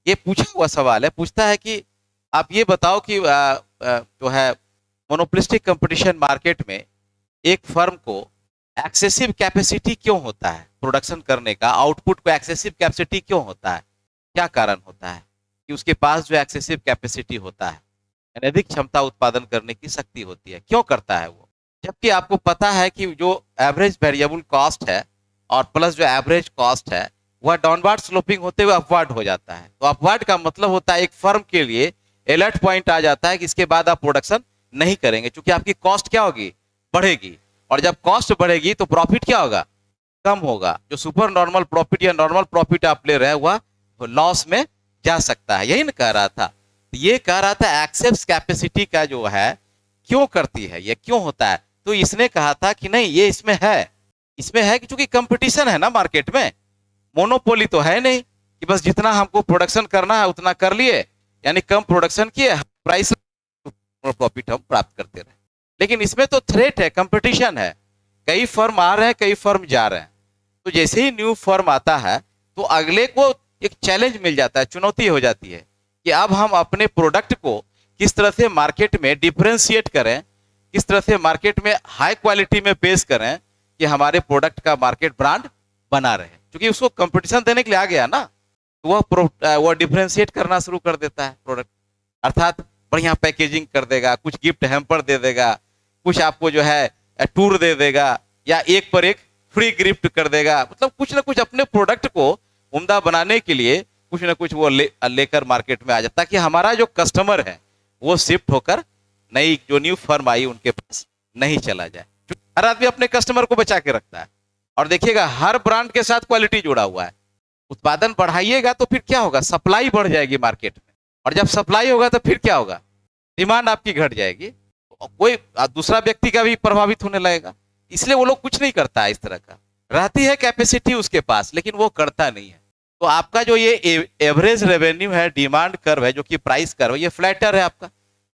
ये पूछा हुआ सवाल है, पूछता है कि आप ये बताओ कि जो है मोनोपोलिस्टिक कंपटीशन मार्केट में एक फर्म को एक्सेसिव कैपेसिटी क्यों होता है, प्रोडक्शन करने का आउटपुट को एक्सेसिव कैपेसिटी क्यों होता है, क्या कारण होता है कि उसके पास जो एक्सेसिव कैपेसिटी होता है, यानी अधिक क्षमता उत्पादन करने की शक्ति होती है, क्यों करता है वो? जबकि आपको पता है कि जो एवरेज वेरिएबल कॉस्ट है और प्लस जो एवरेज कॉस्ट है वह डाउनवर्ड स्लोपिंग होते हुए अपवर्ड हो जाता है। तो अपवर्ड का मतलब होता है एक फर्म के लिए अलर्ट पॉइंट आ जाता है कि इसके बाद आप प्रोडक्शन नहीं करेंगे, क्योंकि आपकी कॉस्ट क्या होगी, बढ़ेगी। और जब कॉस्ट बढ़ेगी तो प्रॉफिट क्या होगा, कम होगा। जो सुपर नॉर्मल प्रॉफिट या नॉर्मल प्रॉफिट आप ले रहे हैं वह लॉस में जा सकता है। यही ना कह रहा था, ये कह रहा था एक्सेस कैपेसिटी का जो है क्यों करती है, ये क्यों होता है। तो इसने कहा था कि नहीं ये इसमें है कि चूंकि कंपटीशन है ना मार्केट में, मोनोपोली तो है नहीं कि बस जितना हमको प्रोडक्शन करना है उतना कर लिए, यानी कम प्रोडक्शन किए, प्राइस प्रॉफिट हम प्राप्त करते रहे। लेकिन इसमें तो थ्रेट है, कंपटीशन है, कई फर्म आ रहे हैं, कई फर्म जा रहे हैं। तो जैसे ही न्यू फर्म आता है तो अगले को एक चैलेंज मिल जाता है, चुनौती हो जाती है कि अब हम अपने प्रोडक्ट को किस तरह से मार्केट में डिफरेंशिएट करें, किस तरह से मार्केट में हाई क्वालिटी में पेश करें कि हमारे प्रोडक्ट का मार्केट ब्रांड बना रहे। क्योंकि उसको कंपटीशन देने के लिए आ गया ना, तो वह डिफरेंशिएट करना शुरू कर देता है प्रोडक्ट, अर्थात बढ़िया पैकेजिंग कर देगा, कुछ गिफ्ट हैम्पर दे देगा, कुछ आपको जो है टूर दे देगा, या एक पर एक फ्री गिफ्ट कर देगा। मतलब कुछ ना कुछ अपने प्रोडक्ट को उम्दा बनाने के लिए कुछ ना कुछ वो लेकर मार्केट में आ जाता है, ताकि हमारा जो कस्टमर है वो शिफ्ट होकर नई जो न्यू फर्म आई उनके पास नहीं चला जाए। हर आदमी अपने कस्टमर को बचा के रखता है। और देखिएगा हर ब्रांड के साथ क्वालिटी जुड़ा हुआ है। उत्पादन बढ़ाइएगा तो फिर क्या होगा, सप्लाई बढ़ जाएगी मार्केट में, और जब सप्लाई होगा तो फिर क्या होगा, डिमांड आपकी घट जाएगी, कोई दूसरा व्यक्ति का भी प्रभावित होने लगेगा। इसलिए वो लोग कुछ नहीं करता है इस तरह का, रहती है कैपेसिटी उसके पास लेकिन वो करता नहीं है। तो आपका जो ये एवरेज रेवेन्यू है, डिमांड कर्व है, जो कि प्राइस कर्व है, ये फ्लैटर है आपका,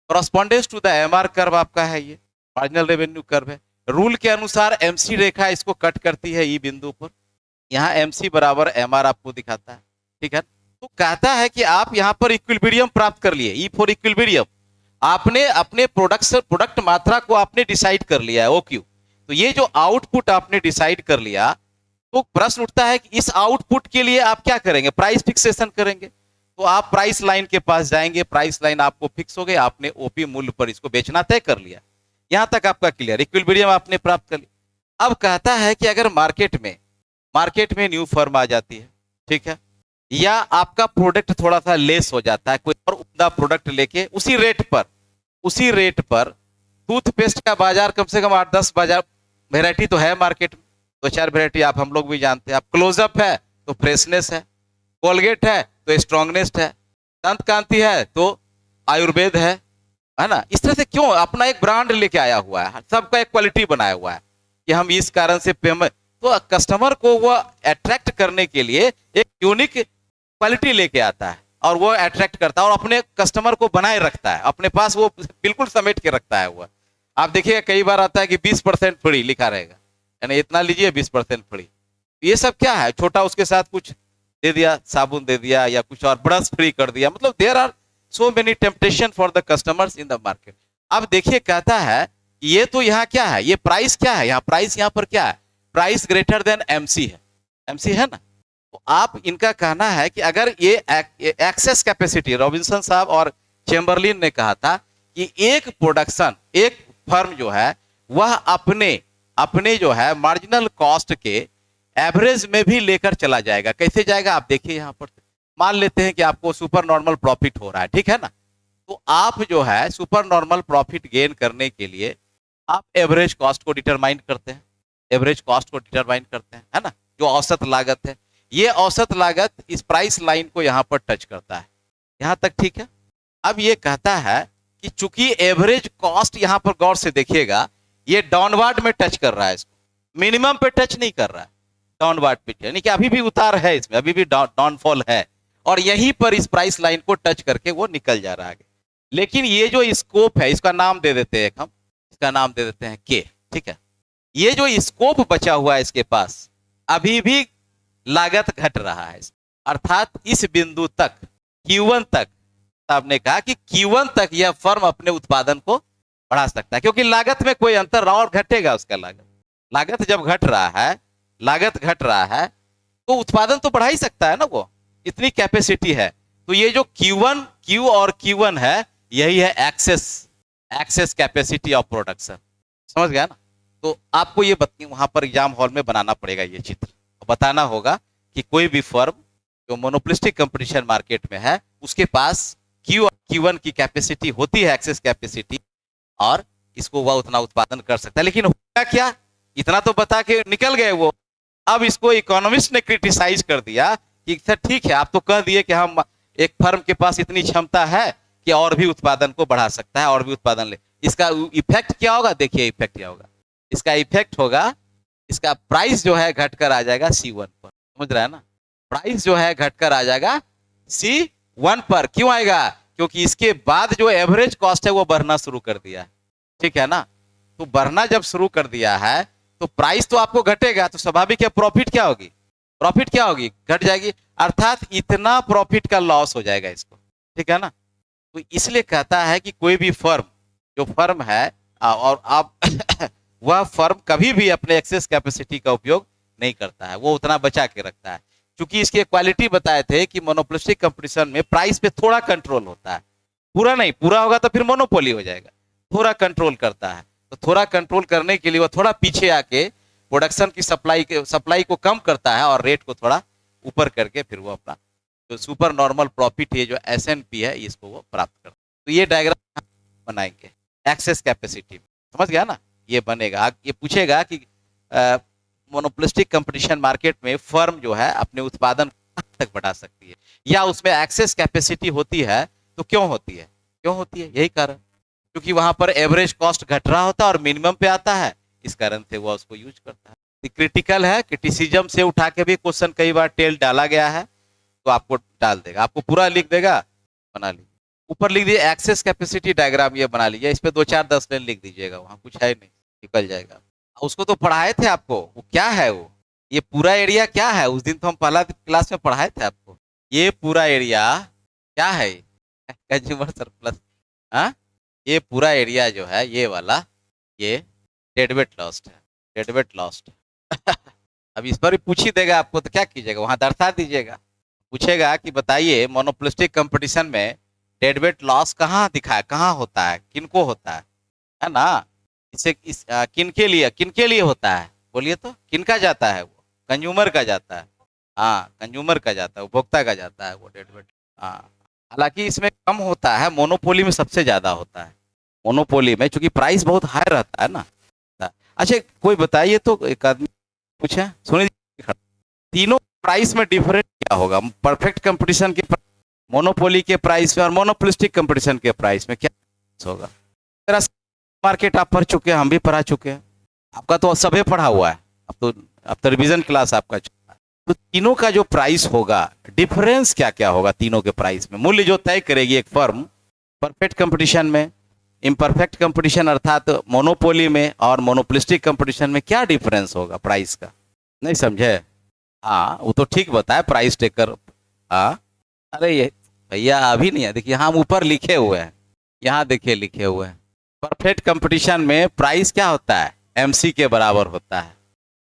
correspondence to the MR curve आपका है, ये मार्जिनल रेवेन्यू कर्व है। रूल के अनुसार एमसी रेखा इसको कट करती है ई बिंदु पर, यहाँ एमसी बराबर एमआर आपको दिखाता है, ठीक है। तो कहता है कि आप यहाँ पर इक्विलिब्रियम प्राप्त कर लिए, ई फॉर इक्विलिब्रियम, आपने अपने प्रोडक्ट मात्रा को आपने डिसाइड कर लिया है, ओक्यू। तो ये जो आउटपुट आपने डिसाइड कर लिया, तो प्रश्न उठता है कि इस आउटपुट के लिए आप क्या करेंगे, प्राइस फिक्सेशन करेंगे। तो आप प्राइस लाइन के पास जाएंगे, प्राइस लाइन आपको फिक्स हो गई, आपने ओपी मूल्य पर इसको बेचना तय कर लिया। यहां तक आपका क्लियर, इक्विलिब्रियम आपने प्राप्त कर लिया। अब कहता है कि अगर मार्केट में न्यू फर्म आ जाती है, ठीक है, या आपका प्रोडक्ट थोड़ा सा लेस हो जाता है, कोई और उम्दा प्रोडक्ट लेके उसी रेट पर टूथपेस्ट का बाजार कम से कम 8-10 बाजार वेराइटी तो है मार्केट में, 2-4 वेराइटी आप हम लोग भी जानते हैं। आप क्लोजअप है तो फ्रेशनेस है, कोलगेट है तो स्ट्रांगनेस है, दंत कांति है तो आयुर्वेद है ना। इस तरह से क्यों अपना एक ब्रांड लेके आया हुआ है, सबका एक क्वालिटी बनाया हुआ है कि हम इस कारण से पेमेंट, तो कस्टमर को वो अट्रैक्ट करने के लिए एक यूनिक क्वालिटी लेके आता है और वो अट्रैक्ट करता है और अपने कस्टमर को बनाए रखता है अपने पास, वो बिल्कुल समेट के रखता है। वो आप देखिएगा कई बार आता है कि 20% फ्री लिखा रहेगा, यानी इतना लीजिए 20% फ्री। ये सब क्या है, छोटा उसके साथ कुछ दे दिया, साबुन दे दिया या कुछ और, ब्रश फ्री कर दिया। मतलब there are so many temptation for the customers in the market. अब देखिए कहता है ये तो यहाँ क्या है, ये प्राइस क्या है, यहाँ प्राइस यहाँ पर क्या है, प्राइस ग्रेटर देन एमसी है, एमसी है ना। तो आप इनका कहना है कि अगर ये एक्सेस कैपेसिटी, रॉबिन्सन साहब और चेम्बरलिन ने कहा था कि एक फर्म जो है वह अपने जो है मार्जिनल कॉस्ट के एवरेज में भी लेकर चला जाएगा। कैसे जाएगा आप देखिए, यहाँ पर मान लेते हैं कि आपको सुपर नॉर्मल प्रॉफिट हो रहा है, ठीक है ना। तो आप जो है सुपर नॉर्मल प्रॉफिट गेन करने के लिए आप एवरेज कॉस्ट को डिटरमाइन करते हैं, है ना, जो औसत लागत है। ये औसत लागत इस प्राइस लाइन को यहां पर टच करता है, यहां तक ठीक है। अब ये कहता है कि चूंकि एवरेज कॉस्ट यहां पर गौर से देखिएगा, ये डाउनवर्ड में टच कर रहा है, इसको मिनिमम पे टच नहीं कर रहा है, डाउनवर्ड पे, यानी कि अभी भी उतार है इसमें, अभी भी डाउनफॉल है, और यहीं पर इस प्राइस लाइन को टच करके वो निकल जा रहा है। लेकिन ये जो स्कोप है, इसका नाम दे देते हैं हम, इसका नाम दे देते हैं के, ठीक है। ये जो स्कोप बचा हुआ है इसके पास, अभी भी लागत घट रहा है, अर्थात इस बिंदु तक Q1 तक, आपने कहा कि Q1 तक यह फर्म अपने उत्पादन को बढ़ा सकता है, क्योंकि लागत में कोई अंतर और घटेगा उसका लागत। लागत जब घट रहा है, लागत घट रहा है, तो उत्पादन तो बढ़ा ही सकता है ना, वो इतनी कैपेसिटी है। तो ये जो Q1, Q और Q1 है, यही है एक्सेस कैपेसिटी ऑफ प्रोडक्शन। समझ गया ना? तो आपको ये वहां पर एग्जाम हॉल में बनाना पड़ेगा ये चित्र, बताना होगा कि कोई भी फर्म जो मोनोपोलिस्टिक कंपटीशन मार्केट में है, उसके पास Q और Q1 की कैपेसिटी होती है, एक्सेस कैपेसिटी, और इसको वह उतना उत्पादन कर सकता है। लेकिन होगा क्या, इतना तो बता के निकल गए वो। अब इसको इकोनॉमिस्ट ने क्रिटिसाइज कर दिया कि सर ठीक है, आप तो कह दिए कि हम एक फर्म के पास इतनी क्षमता है कि और भी उत्पादन को बढ़ा सकता है, और भी उत्पादन ले। इसका इफेक्ट क्या होगा, देखिए इफेक्ट क्या होगा। इसका इफेक्ट होगा, इसका प्राइस जो है घटकर आ जाएगा C1 पर। समझ रहा है ना? प्राइस जो है घटकर आ जाएगा C1 पर। क्यों आएगा? क्योंकि इसके बाद जो एवरेज कॉस्ट है वो बढ़ना शुरू कर दिया है। ठीक है ना? तो बढ़ना जब शुरू कर दिया है तो प्राइस तो आपको घटेगा, तो स्वाभाविक है प्रॉफिट क्या होगी, प्रॉफिट क्या होगी, घट जाएगी। अर्थात इतना प्रॉफिट का लॉस हो जाएगा इसको। ठीक है ना? तो इसलिए कहता है कि कोई भी फर्म, जो फर्म है, और आप वह फर्म कभी भी अपने एक्सेस कैपेसिटी का उपयोग नहीं करता है, वो उतना बचा के रखता है। क्योंकि इसके क्वालिटी बताए थे कि मोनोपोलिस्टिक कंपटीशन में प्राइस पे थोड़ा कंट्रोल होता है, पूरा नहीं। पूरा होगा तो फिर मोनोपोली हो जाएगा। थोड़ा कंट्रोल करता है, तो थोड़ा कंट्रोल करने के लिए वो थोड़ा पीछे आके प्रोडक्शन की सप्लाई को कम करता है, और रेट को थोड़ा ऊपर करके फिर वो अपना जो सुपर नॉर्मल प्रॉफिट है, जो SNP है, इसको वो प्राप्त करता है। तो ये डायग्राम बनाएंगे एक्सेस कैपेसिटी। समझ गया ना? ये बनेगा, ये पूछेगा कि मोनोपोलिस्टिक कंपटीशन मार्केट में फर्म जो है अपने उत्पादन तक बढ़ा सकती है, या उसमें एक्सेस कैपेसिटी होती है, तो क्यों होती है, क्यों होती है? यही कारण, क्योंकि वहां पर एवरेज कॉस्ट घट रहा होता है और मिनिमम पे आता है, इस कारण से वह उसको यूज करता है। क्रिटिकल है, क्रिटिसिज्म से उठा के भी क्वेश्चन कई बार टेल डाला गया है, तो आपको डाल देगा, आपको पूरा लिख देगा, बना लीजिए। ऊपर लिख दिए एक्सेस कैपेसिटी डायग्राम, ये बना लीजिए, इस पे 2 4 10 लाइन लिख दीजिएगा, वहां कुछ है नहीं, निकल जाएगा। उसको तो पढ़ाए थे आपको, वो क्या है, वो ये पूरा एरिया क्या है, उस दिन तो हम पहला क्लास में पढ़ाए थे आपको। ये पूरा एरिया क्या है, कंज्यूमर सरप्लस। हाँ, ये पूरा एरिया जो है, ये वाला, ये डेडवेट लॉस्ट है, डेडवेट लॉस्ट। अब इस पर भी पूछ ही देगा आपको, तो क्या कीजिएगा, वहां दर्शा दीजिएगा। पूछेगा कि बताइए मोनोपोलिस्टिक कंपटीशन में डेडवेट लॉस कहाँ दिखा, कहाँ होता है, किनको होता है ना? इसे किन के लिए होता है, बोलिए तो, किनका जाता है वो? कंज्यूमर का जाता है। हाँ, कंज्यूमर का जाता है, उपभोक्ता का जाता है वो डेडवेट। हाँ, हालांकि इसमें कम होता है, मोनोपोली में सबसे ज्यादा होता है। मोनोपोली में चूंकि प्राइस बहुत हाई रहता है ना। अच्छा, कोई बताइए तो, एक आदमी पूछे, सुनिए, तीनों प्राइस में डिफरेंस क्या होगा? परफेक्ट कंपटीशन के, मोनोपोली के प्राइस में और मोनोपोलिस्टिक कंपटीशन के प्राइस में क्या होगा? मेरा मार्केट आप पढ़ चुके हैं, हम भी पढ़ा चुके हैं, आपका तो सभी पढ़ा हुआ है, अब तो रिवीजन क्लास आपका चल रहा है। तो तीनों का जो प्राइस होगा, डिफरेंस क्या क्या होगा तीनों के प्राइस में? मूल्य जो तय करेगी एक फर्म परफेक्ट कंपटीशन में, इम्परफेक्ट कंपटीशन अर्थात मोनोपोली में, और मोनोपोलिस्टिक कंपटीशन में क्या डिफरेंस होगा प्राइस का? नहीं समझे? हाँ, वो तो ठीक बताया, प्राइस टेकर। हाँ, अरे ये भैया अभी नहीं है, देखिए हम ऊपर लिखे हुए हैं, यहाँ देखिए लिखे हुए हैं। परफेक्ट कंपटीशन में प्राइस क्या होता है? MC के बराबर होता है।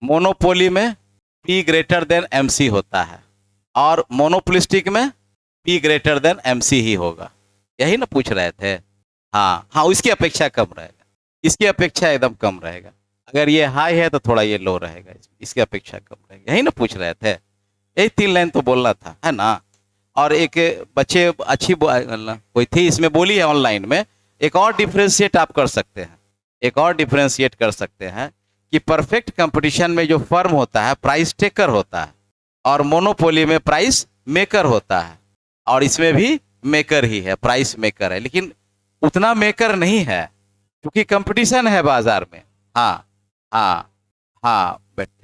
मोनोपोली में P ग्रेटर देन MC होता है, और मोनोपोलिस्टिक में P ग्रेटर देन MC ही होगा। यही ना पूछ रहे थे? हाँ हाँ, इसकी अपेक्षा कम रहेगा, इसकी अपेक्षा एकदम कम रहेगा। अगर ये हाई है तो थोड़ा ये लो रहेगा, इसकी अपेक्षा कम रहेगा। यही ना पूछ रहे थे? यही 3 लाइन तो बोलना था, है ना? और एक बच्चे अच्छी कोई थी इसमें बोली है ऑनलाइन में, एक और डिफ्रेंशिएट आप कर सकते हैं, एक और डिफ्रेंशिएट कर सकते हैं कि परफेक्ट कंपटीशन में जो फर्म होता है प्राइस टेकर होता है, और मोनोपोली में प्राइस मेकर होता है, और इसमें भी मेकर ही है, प्राइस मेकर है, लेकिन उतना मेकर नहीं है क्योंकि कंपटीशन है बाजार में। हाँ हाँ हाँ,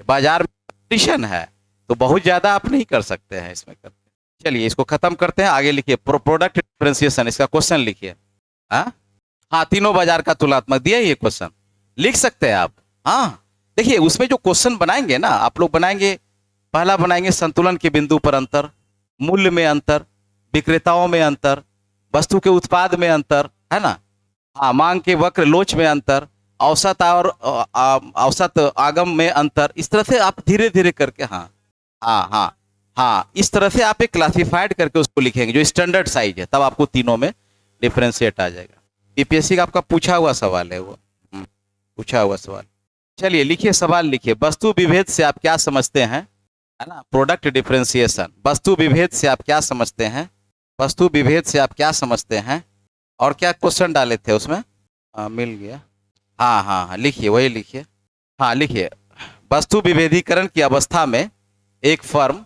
बाजार में कंपटीशन है, तो बहुत ज्यादा आप नहीं कर सकते हैं इसमें करते। चलिए इसको खत्म करते हैं, आगे लिखिए प्रोडक्ट डिफरेंशिएशन, इसका क्वेश्चन लिखिए। हाँ हाँ, तीनों बाजार का तुलनात्मक दिया, ये क्वेश्चन लिख सकते हैं आप। हाँ देखिए, उसमें जो क्वेश्चन बनाएंगे ना आप लोग, बनाएंगे, पहला बनाएंगे संतुलन के बिंदु पर अंतर, मूल्य में अंतर, विक्रेताओं में अंतर, वस्तु के उत्पाद में अंतर, है ना, हाँ, मांग के वक्र लोच में अंतर, औसत और औसत आगम में अंतर, इस तरह से आप धीरे धीरे करके, हाँ हाँ हाँ हाँ, इस तरह से आप एक क्लासिफाइड करके उसको लिखेंगे जो स्टैंडर्ड साइज है, तब आपको तीनों में डिफरेंशिएट आ जाएगा। यूपीएससी का आपका पूछा हुआ सवाल है वो, पूछा हुआ सवाल। चलिए लिखिए, सवाल लिखिए, वस्तु विभेद से आप क्या समझते हैं, है ना, प्रोडक्ट डिफरेंशिएशन, वस्तु विभेद से आप क्या समझते हैं, वस्तु विभेद से आप क्या समझते हैं, और क्या क्वेश्चन डाले थे उसमें, मिल गया, हाँ हाँ हाँ, लिखिए वही लिखिए, हाँ लिखिए, वस्तु विभेदीकरण की अवस्था में एक फर्म,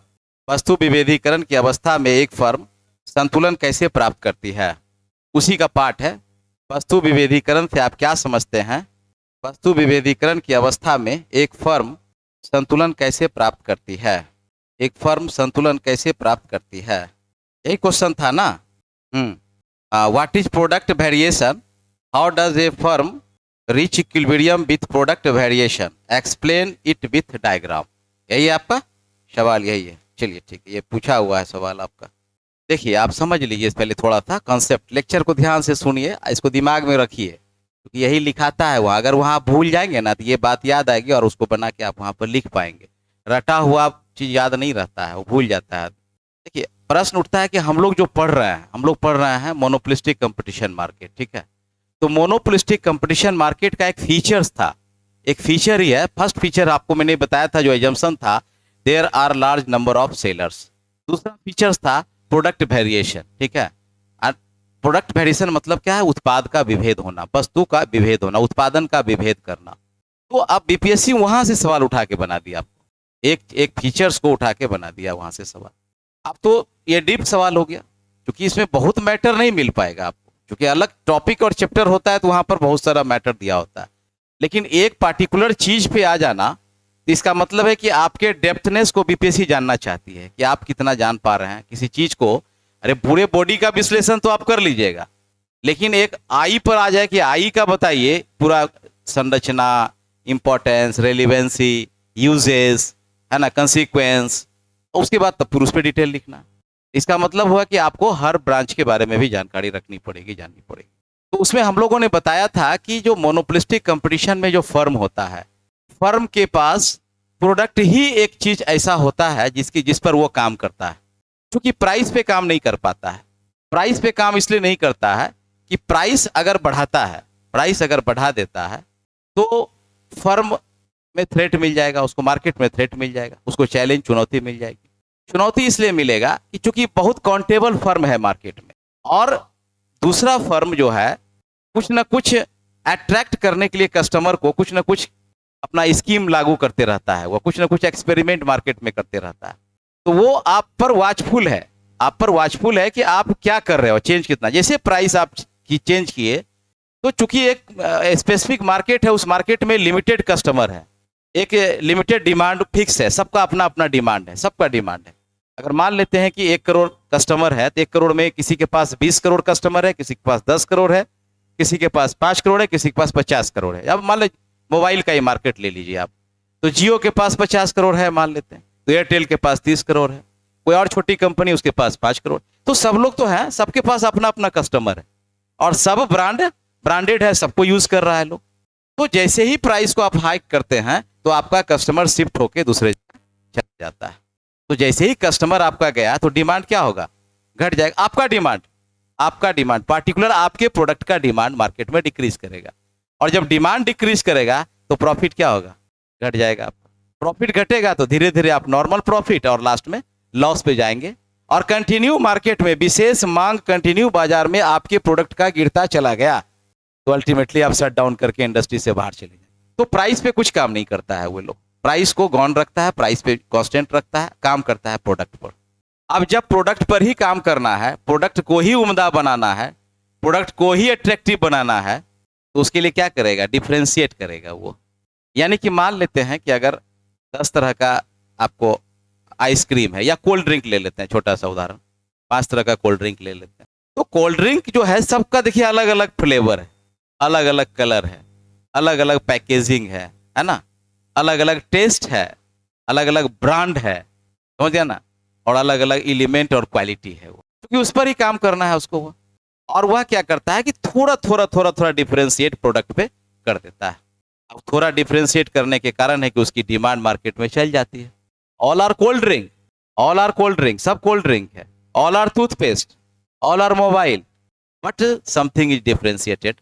वस्तु विभेदीकरण की अवस्था में एक फर्म संतुलन कैसे प्राप्त करती है, उसी का पाठ है। वस्तु विभेदीकरण से आप क्या समझते हैं, वस्तु विभेदीकरण की अवस्था में एक फर्म संतुलन कैसे प्राप्त करती है, एक फर्म संतुलन कैसे प्राप्त करती है, यही क्वेश्चन था ना। What is product variation, how does a firm reach equilibrium with product variation, explain it with diagram, यही आपका सवाल, यही है। चलिए ठीक है, ये पूछा हुआ है सवाल आपका। देखिए आप समझ लीजिए पहले थोड़ा सा कॉन्सेप्ट, लेक्चर को ध्यान से सुनिए, इसको दिमाग में रखिए, क्योंकि यही लिखाता है वहाँ, अगर वहाँ भूल जाएंगे ना तो ये बात याद आएगी और उसको बना के आप वहाँ पर लिख पाएंगे। रटा हुआ चीज़ याद नहीं रहता है, वो भूल जाता है। देखिए प्रश्न उठता है कि हम लोग जो पढ़ रहे हैं, हम लोग पढ़ रहे हैं मोनोपोलिस्टिक कंपटीशन मार्केट, ठीक है, तो मोनोपोलिस्टिक कंपटीशन मार्केट का एक फीचर्स था, एक फीचर ही है, फर्स्ट फीचर आपको मैंने बताया था जो एजम्पशन था, there are large number of sellers. दूसरा फीचर्स था प्रोडक्ट वेरिएशन, ठीक है, प्रोडक्ट वेरिएशन मतलब क्या है, उत्पाद का विभेद होना, वस्तु का विभेद होना, उत्पादन का विभेद करना। तो अब बीपीएससी वहां से सवाल उठा के बना दिया आपको, एक फीचर्स को उठा के बना दिया वहां से सवाल। अब तो ये डीप सवाल हो गया, क्योंकि इसमें बहुत मैटर नहीं मिल पाएगा आपको, क्योंकि अलग टॉपिक और चैप्टर होता है तो वहां पर बहुत सारा मैटर दिया होता है, लेकिन एक पार्टिकुलर चीज पे आ जाना, इसका मतलब है कि आपके डेप्थनेस को बीपीएससी जानना चाहती है कि आप कितना जान पा रहे हैं किसी चीज को। अरे पूरे बॉडी का विश्लेषण तो आप कर लीजिएगा, लेकिन एक आई पर आ जाए कि आई का बताइए पूरा संरचना, इंपॉर्टेंस, रेलिवेंसी, यूजेस, है ना, कंसीक्वेंस, उसके बाद तब फिर उस पर डिटेल लिखना। इसका मतलब हुआ कि आपको हर ब्रांच के बारे में भी जानकारी रखनी पड़ेगी, जाननी पड़ेगी। तो उसमें हम लोगों ने बताया था कि जो मोनोपोलिस्टिक कंपटीशन में जो फर्म होता है, फर्म के पास प्रोडक्ट ही एक चीज ऐसा होता है जिस पर वो काम करता है, क्योंकि प्राइस पे काम नहीं कर पाता है। प्राइस पे काम इसलिए नहीं करता है कि प्राइस अगर बढ़ाता है, प्राइस अगर बढ़ा देता है तो फर्म में थ्रेट मिल जाएगा, उसको मार्केट में थ्रेट मिल जाएगा, उसको चैलेंज, चुनौती मिल जाएगी। चुनौती इसलिए मिलेगा कि चूंकि बहुत काउंटेबल फर्म है मार्केट में, और दूसरा फर्म जो है कुछ ना कुछ अट्रैक्ट करने के लिए कस्टमर को कुछ ना कुछ अपना स्कीम लागू करते रहता है, वो कुछ ना कुछ एक्सपेरिमेंट मार्केट में करते रहता है। तो वो आप पर वॉचफुल है, आप पर वॉचफुल है कि आप क्या कर रहे हो, चेंज कितना। जैसे प्राइस आप की चेंज किए तो चूंकि एक स्पेसिफिक मार्केट है, उस मार्केट में लिमिटेड कस्टमर है, एक लिमिटेड डिमांड फिक्स है, सबका अपना अपना डिमांड है, सबका डिमांड है। अगर मान लेते हैं कि 1 करोड़ कस्टमर है तो 1 करोड़ में किसी के पास 20 करोड़ कस्टमर है, किसी के पास 10 करोड़ है, किसी के पास 5 करोड़ है, किसी के पास 50 करोड़ है। अब मान लीजिए मोबाइल का ही मार्केट ले लीजिए आप, तो जियो के पास 50 करोड़ है मान लेते हैं, तो एयरटेल के पास 30 करोड़ है, कोई और छोटी कंपनी उसके पास 5 करोड़। तो सब लोग तो हैं, सबके पास अपना अपना कस्टमर है, और सब ब्रांडेड है, सबको यूज कर रहा है लोग। तो जैसे ही प्राइस को आप हाइक करते हैं तो आपका कस्टमर शिफ्ट होके दूसरे चला जाता है। तो जैसे ही कस्टमर आपका गया तो डिमांड क्या होगा, घट जाएगा। आपका डिमांड पार्टिकुलर आपके प्रोडक्ट का डिमांड मार्केट में डिक्रीज करेगा, और जब डिमांड डिक्रीज करेगा तो प्रॉफिट क्या होगा, घट जाएगा। आपका प्रॉफिट घटेगा तो धीरे धीरे आप नॉर्मल प्रॉफिट और लास्ट में लॉस पे जाएंगे, और कंटिन्यू मार्केट में विशेष मांग कंटिन्यू बाजार में आपके प्रोडक्ट का गिरता चला गया तो अल्टीमेटली आप शट डाउन करके इंडस्ट्री से बाहर चले जाए। तो प्राइस पे कुछ काम नहीं करता है वो लोग, प्राइस को गॉन रखता है, प्राइस पे कांस्टेंट रखता है, काम करता है प्रोडक्ट पर। अब जब प्रोडक्ट पर ही काम करना है, प्रोडक्ट को ही उम्दा बनाना है, प्रोडक्ट को ही अट्रैक्टिव बनाना है, तो उसके लिए क्या करेगा, डिफरेंशिएट करेगा वो। यानी कि मान लेते हैं कि अगर 10 तरह का आपको आइसक्रीम है, या कोल्ड ड्रिंक ले लेते हैं, छोटा सा उदाहरण, 5 तरह का कोल्ड ड्रिंक ले लेते हैं, तो कोल्ड ड्रिंक जो है सबका देखिए अलग अलग फ्लेवर है, अलग अलग कलर है, अलग अलग पैकेजिंग है ना, अलग अलग टेस्ट है, अलग अलग ब्रांड है, समझ गया ना, और अलग अलग एलिमेंट और क्वालिटी है वो। क्योंकि उस पर ही काम करना है उसको वो। और वह क्या करता है कि थोड़ा थोड़ा थोड़ा थोड़ा डिफरेंशिएट प्रोडक्ट पे कर देता है। अब थोड़ा डिफरेंशिएट करने के कारण है कि उसकी डिमांड मार्केट में चल जाती है। All are cold drink, all are cold drink, सब कोल्ड ड्रिंक है, all are toothpaste, all are mobile, but something is differentiated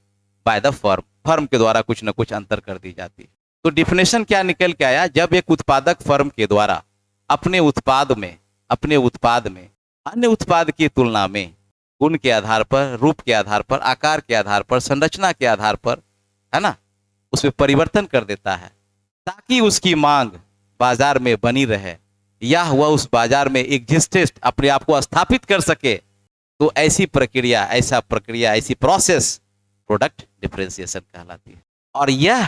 by the firm. Firm के द्वारा कुछ ना कुछ अंतर कर दी जाती है। तो डिफिनेशन क्या निकल के आया, जब एक उत्पादक फर्म के द्वारा अपने उत्पाद में अन्य उत्पाद की तुलना में गुण के आधार पर, रूप के आधार पर, आकार के आधार पर, संरचना के आधार पर, है ना, उसमें परिवर्तन कर देता है ताकि उसकी मांग बाजार में बनी रहे या वह उस बाजार में एग्जिस्टेंस अपने आप को स्थापित कर सके, तो ऐसी प्रक्रिया, ऐसी प्रोसेस प्रोडक्ट डिफरेंशिएशन कहलाती है। और यह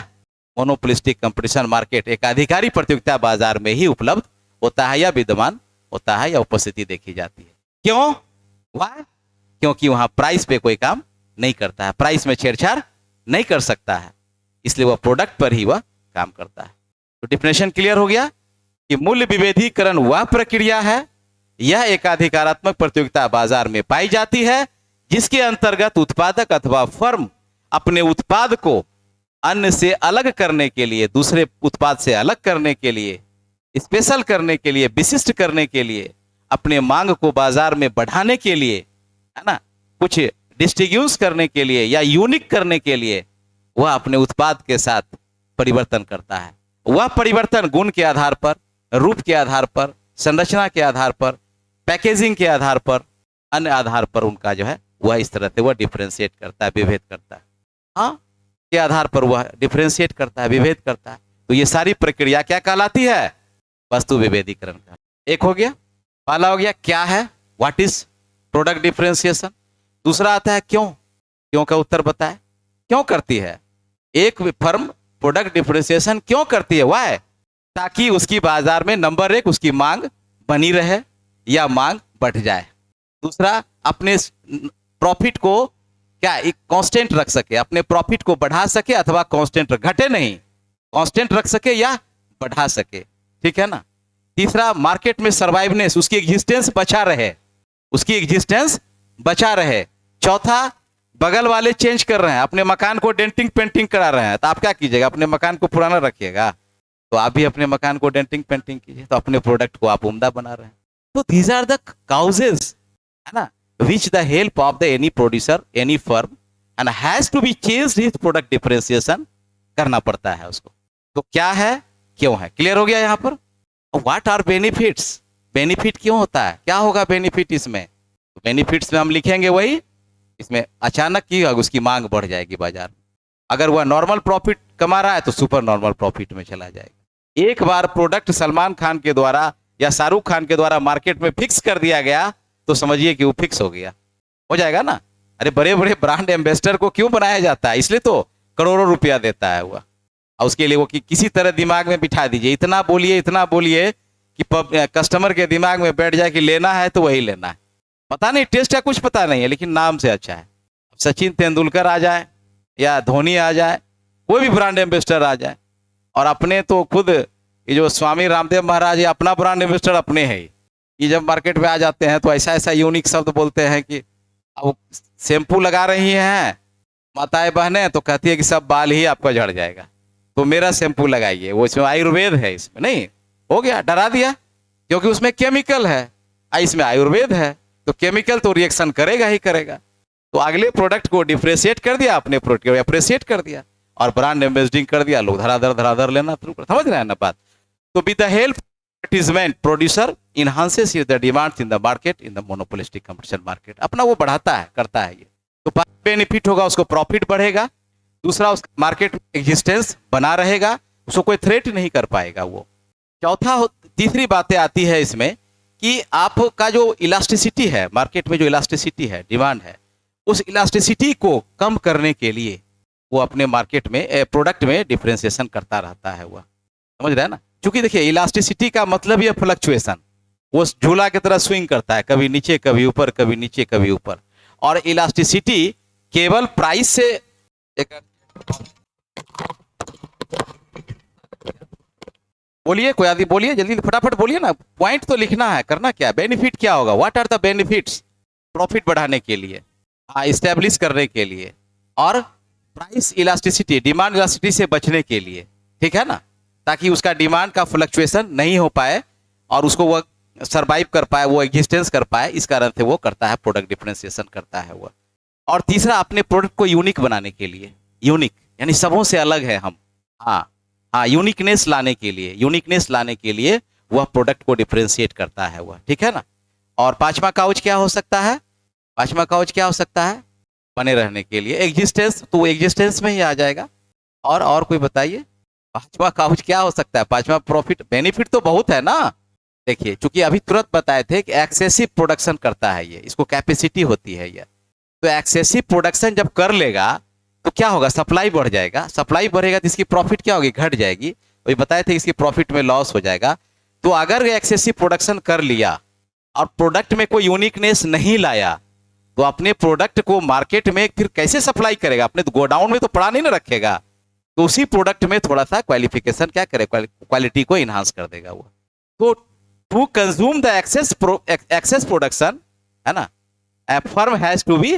मोनोपोलिस्टिक कंपटीशन मार्केट एक अधिकारी प्रतियोगिता बाजार में ही उपलब्ध होता है या विद्यमान होता है या उपस्थिति देखी जाती है। क्यों? वाह? क्योंकि वहां प्राइस पे कोई काम नहीं करता है, प्राइस में छेड़छाड़ नहीं कर सकता है, इसलिए वह प्रोडक्ट पर ही वह काम करता है। तो डिफिनेशन क्लियर हो गया कि मूल्य विभेदीकरण वह प्रक्रिया है, यह एक अधिकारात्मक प्रतियोगिता बाजार में पाई जाती है जिसके अंतर्गत उत्पादक अथवा फर्म अपने उत्पाद को अन्य से अलग करने के लिए, दूसरे उत्पाद से अलग करने के लिए, स्पेशल करने के लिए, विशिष्ट करने के लिए, अपने मांग को बाजार में बढ़ाने के लिए, है ना, कुछ डिस्टिंग्विश करने के लिए या यूनिक करने के लिए वह अपने उत्पाद के साथ परिवर्तन करता है। वह परिवर्तन गुण के आधार पर, रूप के आधार पर, संरचना के आधार पर, पैकेजिंग के आधार पर, अन्य आधार पर उनका जो है वह इस तरह से वह डिफरेंशिएट करता है, विभेद करता है। हाँ, के आधार पर वह डिफरेंशिएट करता है, विभेद करता है। तो ये सारी प्रक्रिया क्या कहलाती है? वस्तु विभेदीकरण का। एक हो गया, पहला हो गया क्या है, व्हाट इज प्रोडक्ट डिफरेंशिएशन। दूसरा आता है क्यों। क्यों का उत्तर बताए, क्यों करती है एक फर्म प्रोडक्ट डिफरेंशिएशन, क्यों करती है? वाई, ताकि उसकी बाजार में नंबर एक उसकी मांग बनी रहे या मांग बढ़ जाए। दूसरा, अपने प्रॉफिट को क्या एक कांस्टेंट रख सके, अपने प्रॉफिट को बढ़ा सके अथवा कांस्टेंट, घटे नहीं, कांस्टेंट रख सके या बढ़ा सके, ठीक है ना। तीसरा, मार्केट में सर्वाइवनेस, उसकी एग्जिस्टेंस बचा रहे, उसकी एग्जिस्टेंस बचा रहे। चौथा, बगल वाले चेंज कर रहे हैं, अपने मकान को डेंटिंग पेंटिंग करा रहे हैं, तो आप क्या कीजिएगा, अपने मकान को पुराना रखिएगा, तो आप भी अपने मकान को डेंटिंग पेंटिंग कीजिए, तो अपने प्रोडक्ट को आप उम्दा बना रहे हैं। तो दीज आर द काउजेस, है ना, which the help of the any producer, any firm and has to be changed his product differentiation करना पड़ता है उसको। तो क्या है, क्यों है, क्लियर हो गया यहाँ पर। व्हाट आर बेनिफिट्स, बेनिफिट क्यों होता है, क्या होगा बेनिफिट इसमें। बेनिफिट्स में हम लिखेंगे वही, इसमें अचानक की उसकी मांग बढ़ जाएगी बाजार में। अगर वह नॉर्मल प्रॉफिट कमा रहा है तो सुपर नॉर्मल प्रॉफिट में चला जाएगा। एक बार प्रोडक्ट सलमान खान के द्वारा या शाहरुख खान के द्वारा मार्केट में फिक्स कर दिया गया तो समझिए कि वो फिक्स हो गया, हो जाएगा ना। अरे बड़े बड़े ब्रांड एम्बेसडर को क्यों बनाया जाता है, इसलिए तो करोड़ों रुपया देता है वह, और उसके लिए वो कि किसी तरह दिमाग में बिठा दीजिए, इतना बोलिए कि कस्टमर के दिमाग में बैठ जाए कि लेना है तो वही लेना है। पता नहीं टेस्ट का कुछ पता नहीं है, लेकिन नाम से अच्छा है। सचिन तेंदुलकर आ जाए या धोनी आ जाए, कोई भी ब्रांड एम्बेसडर आ जाए, और अपने तो खुद ये जो स्वामी रामदेव महाराज ये अपना ब्रांड एम्बेसडर अपने है ही। ये जब मार्केट में आ जाते हैं तो ऐसा ऐसा यूनिक शब्द बोलते हैं कि अब शैम्पू लगा रही हैं माताएं बहनें, तो कहती है कि सब बाल ही आपका झड़ जाएगा, तो मेरा शैम्पू लगाइए, वो इसमें आयुर्वेद है, इसमें नहीं, हो गया, डरा दिया, क्योंकि उसमें केमिकल है, इसमें आयुर्वेद है, तो केमिकल तो रिएक्शन करेगा ही करेगा। तो अगले प्रोडक्ट को डिफ्रेशिएट कर दिया, अपने प्रोडक्ट को अप्रिशिएट कर दिया और ब्रांड एम्बेसडिंग कर दिया, लोग धराधर लेना शुरू कर, समझ रहे हैं ना बात। तो with the help advertisement producer enhances the demands in the market in the monopolistic competition market, अपना वो बढ़ाता है, करता है ये। तो बेनिफिट होगा, उसको प्रॉफिट बढ़ेगा। दूसरा, उस मार्केट एग्जिस्टेंस बना रहेगा, उसको कोई थ्रेट नहीं कर पाएगा वो। चौथा, तीसरी बातें आती है इसमें कि आपका जो इलास्टिसिटी है, मार्केट में जो इलास्टिसिटी है, डिमांड है, उस इलास्टिसिटी को कम करने के लिए वो अपने मार्केट में प्रोडक्ट में डिफरेंशिएशन करता रहता है वह, समझ रहे हैं ना। क्योंकि देखिए इलास्टिसिटी का मतलब ये फ्लक्चुएशन, वो झूला की तरह स्विंग करता है, कभी नीचे कभी ऊपर, कभी नीचे कभी ऊपर। और इलास्टिसिटी केवल प्राइस से बोलिए, कोई आदमी बोलिए, जल्दी फटाफट बोलिए ना, पॉइंट तो लिखना है, करना क्या, बेनिफिट क्या होगा, what are the benefits. Profit बढ़ाने के लिए, हाँ, इस्टेब्लिश करने के लिए, और प्राइस इलास्टिसिटी, डिमांड इलास्टिसिटी से बचने के लिए, ठीक है ना, ताकि उसका डिमांड का फ्लक्चुएशन नहीं हो पाए और उसको वो सरवाइव कर पाए, वो एग्जिस्टेंस कर पाए, इस कारण से वो करता है, प्रोडक्ट डिफरेंशिएशन करता है वो। और तीसरा, अपने प्रोडक्ट को यूनिक बनाने के लिए, यूनिक यानी सबों से अलग है हम, हाँ हाँ, यूनिकनेस लाने के लिए, यूनिकनेस लाने के लिए वह प्रोडक्ट को डिफरेंशिएट करता है वह, ठीक है ना। और पांचवा काउच क्या हो सकता है, पांचवा काउच क्या हो सकता है, बने रहने के लिए, एग्जिस्टेंस, तो वो एग्जिस्टेंस में ही आ जाएगा। और कोई बताइए, पांचवा काउच क्या हो सकता है, पांचवा प्रॉफिट, बेनिफिट तो बहुत है ना। देखिए, चूंकि अभी तुरंत बताए थे कि एक्सेसिव प्रोडक्शन करता है ये, इसको कैपेसिटी होती है ये, तो एक्सेसिव प्रोडक्शन जब कर लेगा तो क्या होगा, सप्लाई बढ़ जाएगा, सप्लाई बढ़ेगा तो इसकी प्रॉफिट क्या होगी, घट जाएगी। वही बताए थे इसकी प्रॉफिट में लॉस हो जाएगा। तो अगर एक्सेसिव प्रोडक्शन कर लिया और प्रोडक्ट में कोई यूनिकनेस नहीं लाया, तो अपने प्रोडक्ट को मार्केट में फिर कैसे सप्लाई करेगा, अपने गोडाउन में तो पड़ा नहीं ना रखेगा, तो उसी प्रोडक्ट में थोड़ा सा क्वालिफिकेशन क्या करे, क्वालिटी को इन्हांस कर देगा वो। तो to consume the excess production, है ना, a firm has to be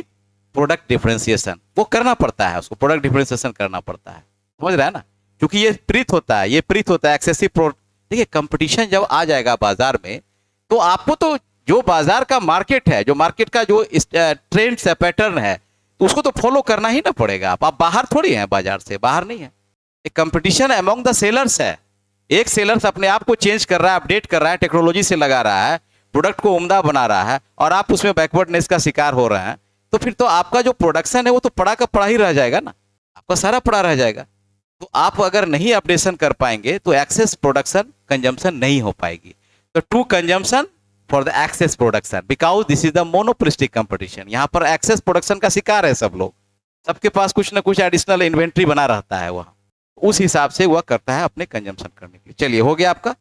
product differentiation, वो करना पड़ता है, उसको प्रोडक्ट डिफरेंशिएशन करना पड़ता है, समझ रहा है ना, क्योंकि ये प्रीत होता है, ये प्रीत होता है एक्सेसिव प्रोडक्ट। देखिए, कंपटीशन जब आ जाएगा बाजार में, तो आपको तो जो बाजार का मार्केट है, जो मार्केट का जो ट्रेंड्स है, पैटर्न है, तो उसको तो फॉलो करना ही ना पड़ेगा। आप बाहर थोड़ी हैं, बाजार से बाहर नहीं है, एक कंपटीशन अमॉन्ग द सेलर्स है। एक सेलर्स अपने आप को चेंज कर रहा है, अपडेट कर रहा है, टेक्नोलॉजी से लगा रहा है, प्रोडक्ट को उम्दा बना रहा है, और आप उसमें बैकवर्डनेस का शिकार हो रहे हैं, तो फिर तो आपका जो प्रोडक्शन है वो तो पड़ा का पड़ा ही रह जाएगा ना, आपका सारा पड़ा रह जाएगा। तो आप अगर नहीं अपडेशन कर पाएंगे तो एक्सेस प्रोडक्शन कंजम्पशन नहीं हो पाएगी। तो to consumption for the excess production, because this is the monopolistic competition. यहाँ पर एक्सेस प्रोडक्शन का शिकार है सब लोग, सबके पास कुछ ना कुछ एडिशनल इन्वेंट्री बना रहता है, वह उस हिसाब से वह करता है अपने कंजम्पशन करने के लिए। चलिए, हो गया आपका।